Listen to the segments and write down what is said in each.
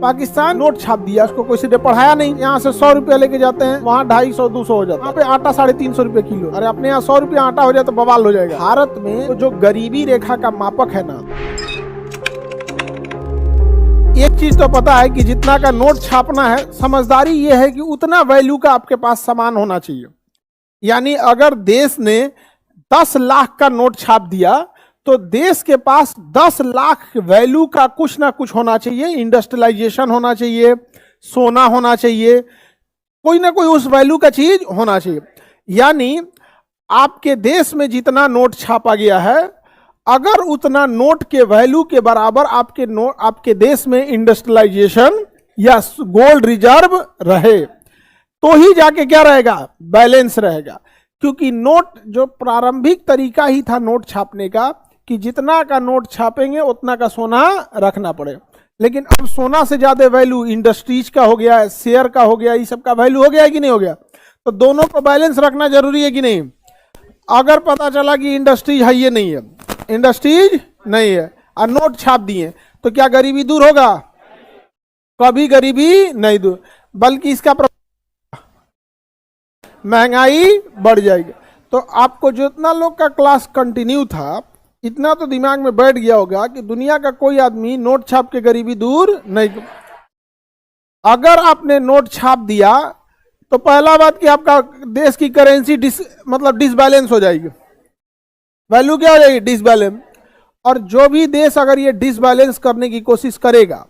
Pakistan note छाप दिया, उसको किसी ने पढ़ाया नहीं। यहाँ से 100 रुपया लेके जाते हैं, वहाँ 250 200 हो जाता है। वहाँ पे आटा 350 रुपए किलो। अरे अपने यहाँ 100 रुपया आटा हो जाए तो बवाल हो जाएगा। भारत में तो जो गरीबी रेखा का मापक है ना, एक चीज तो पता है कि जितना का नोट छापना है, समझदारी ये है कि उतना वैल्यू का आपके पास सामान होना चाहिए। यानी अगर देश ने 10 लाख का नोट छाप दिया तो देश के पास 10 लाख वैल्यू का कुछ ना कुछ होना चाहिए। इंडस्ट्रियलाइजेशन होना चाहिए, सोना होना चाहिए, कोई ना कोई उस वैल्यू का चीज होना चाहिए। यानी आपके देश में जितना नोट छापा गया है, अगर उतना नोट के वैल्यू के बराबर आपके देश में इंडस्ट्रियलाइजेशन या गोल्ड रिजर्व रहे तो ही जाके क्या रहेगा, बैलेंस रहेगा। क्योंकि नोट जो प्रारंभिक तरीका ही था नोट छापने का कि जितना का नोट छापेंगे उतना का सोना रखना पड़े। लेकिन अब सोना से ज्यादा वैल्यू इंडस्ट्रीज का हो गया है, शेयर का हो गया, ये सब का वैल्यू हो गया है कि नहीं हो गया। तो दोनों को बैलेंस रखना जरूरी है कि नहीं। अगर पता चला कि इंडस्ट्रीज है ये नहीं है, इंडस्ट्रीज नहीं है और नोट छाप दिए तो क्या गरीबी दूर होगा? कभी गरीबी नहीं दूर, बल्कि इसका महंगाई बढ़ जाएगी। तो आपको जितना लोग का क्लास कंटिन्यू था, इतना तो दिमाग में बैठ गया होगा कि दुनिया का कोई आदमी नोट छाप के गरीबी दूर नहीं। अगर आपने नोट छाप दिया तो पहला बात कि आपका देश की करेंसी डिसबैलेंस हो जाएगी। वैल्यू क्या हो जाएगी? डिसबैलेंस। और जो भी देश अगर ये डिसबैलेंस करने की कोशिश करेगा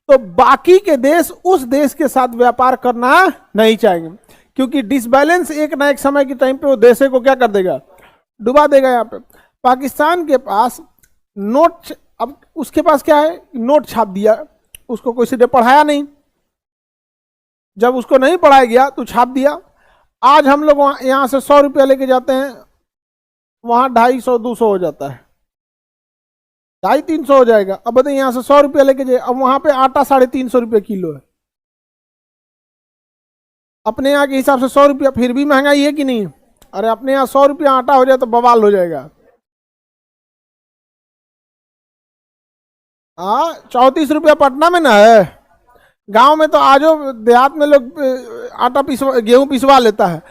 तो बाकी के देश उस देश के साथ व्यापार करना नहीं चाहेंगे, क्योंकि डिसबैलेंस एक ना एक समय के टाइम पे वो देश को क्या कर देगा, डुबा देगा। यहाँ पे पाकिस्तान के पास नोट, अब उसके पास क्या है, नोट छाप दिया, उसको किसी ने पढ़ाया नहीं। जब उसको नहीं पढ़ाया गया तो छाप दिया। आज हम लोग यहाँ से 100 रुपया लेके जाते हैं, वहाँ 250 200 हो जाता है, 250 300 हो जाएगा। अब बताइए यहाँ से 100 रुपया लेके जाए, अब वहाँ पे आटा 350 रुपये किलो है। अपने यहाँ के हिसाब से 100 रुपया फिर भी महंगाई है कि नहीं? अरे अपने यहाँ 100 रुपया आटा हो जाए तो बवाल हो जाएगा। 34 रुपया पटना में ना है, गांव में तो आजो देहात में लोग आटा गेहूं पिसवा लेता है,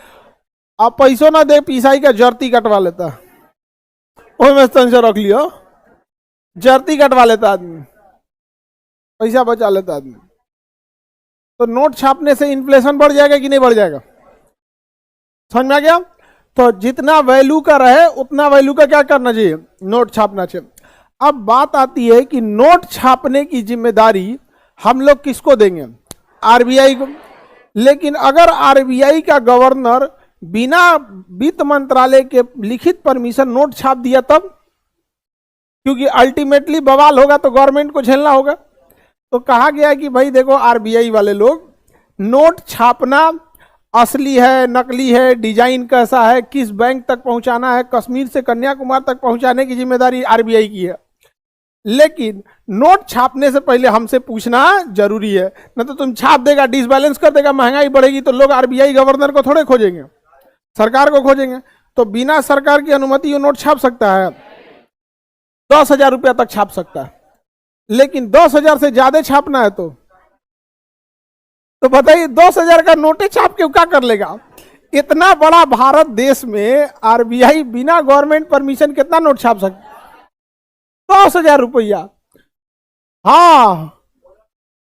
अब पैसों ना दे पिसाई का जर्ती कटवा लेता है। ओह में से रख लियो, जर्ती कटवा लेता आदमी, पैसा बचा लेता आदमी। तो नोट छापने से इन्फ्लेशन बढ़ जाएगा कि नहीं बढ़ जाएगा? समझ में आ गया? तो जितना वैल्यू का रहे उतना वैल्यू का क्या करना चाहिए, नोट छापना चाहिए। अब बात आती है कि नोट छापने की जिम्मेदारी हम लोग किसको देंगे? आरबीआई को। लेकिन अगर आरबीआई का गवर्नर बिना वित्त मंत्रालय के लिखित परमिशन नोट छाप दिया तब, क्योंकि अल्टीमेटली बवाल होगा तो गवर्नमेंट को झेलना होगा। तो कहा गया है कि भाई देखो, आरबीआई वाले लोग, नोट छापना असली है नकली है, डिजाइन कैसा है, किस बैंक तक पहुंचाना है, कश्मीर से कन्याकुमारी तक पहुंचाने की जिम्मेदारी आरबीआई की है। लेकिन नोट छापने से पहले हमसे पूछना जरूरी है, न तो तुम छाप देगा, डिसबैलेंस कर देगा, महंगाई बढ़ेगी तो लोग आरबीआई गवर्नर को थोड़े खोजेंगे, सरकार को खोजेंगे। तो बिना सरकार की अनुमति वो नोट छाप सकता है? 10,000 रुपया तक छाप सकता है। लेकिन 10,000 से ज्यादा छापना है तो बताइए 10,000 का नोटे छाप के क्या कर लेगा? इतना बड़ा भारत देश में आरबीआई बिना गवर्नमेंट परमिशन कितना नोट छाप सकता? 10,000 रुपया। हाँ,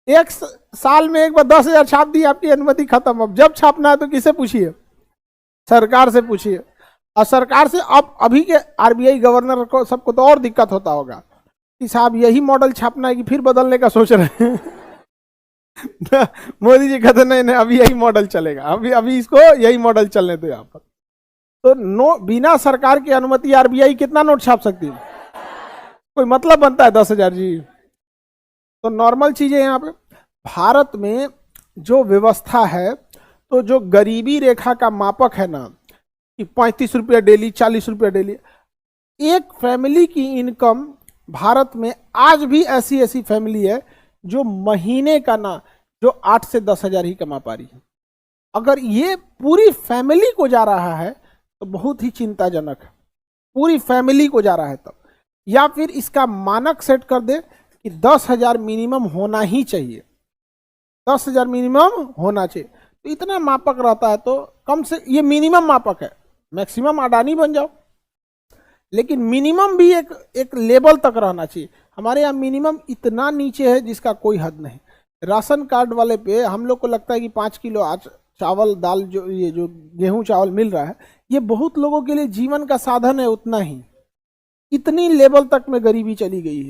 एक साल में एक बार 10,000 छाप दी, आपकी अनुमति खत्म। अब जब छापना है तो किसे पूछिए? सरकार से पूछिए। और सरकार से अब अभी के आरबीआई गवर्नर को सबको तो और दिक्कत होता होगा कि साहब यही मॉडल छापना है कि फिर बदलने का सोच रहे हैं। मोदी जी कहते नहीं अभी यही मॉडल चलेगा, अभी इसको यही मॉडल चलने दो यहाँ पर। तो बिना सरकार की अनुमति आरबीआई कितना नोट छाप सकती है? कोई मतलब बनता है 10,000 जी? तो नॉर्मल चीजें यहाँ पे भारत में जो व्यवस्था है, तो जो गरीबी रेखा का मापक है ना कि 35 रुपया डेली, 40 रुपया डेली, एक फैमिली की इनकम भारत में आज भी ऐसी फैमिली है जो महीने का ना जो 8 से 10,000 ही कमा पा रही है। अगर ये पूरी फैमिली को जा रहा है तो बहुत ही चिंताजनक है। पूरी फैमिली को जा रहा है तब, या फिर इसका मानक सेट कर दे कि 10,000 मिनिमम होना ही चाहिए। 10,000 मिनिमम होना चाहिए। तो इतना मापक रहता है, तो कम से ये मिनिमम मापक है, मैक्सिमम अडानी बन जाओ, लेकिन मिनिमम भी एक लेवल तक रहना चाहिए। हमारे यहाँ मिनिमम इतना नीचे है जिसका कोई हद नहीं। राशन कार्ड वाले पे हम लोग को लगता है कि 5 किलो आज चावल दाल जो ये जो गेहूं चावल मिल रहा है, ये बहुत लोगों के लिए जीवन का साधन है, उतना ही। इतनी लेवल तक में गरीबी चली गई है।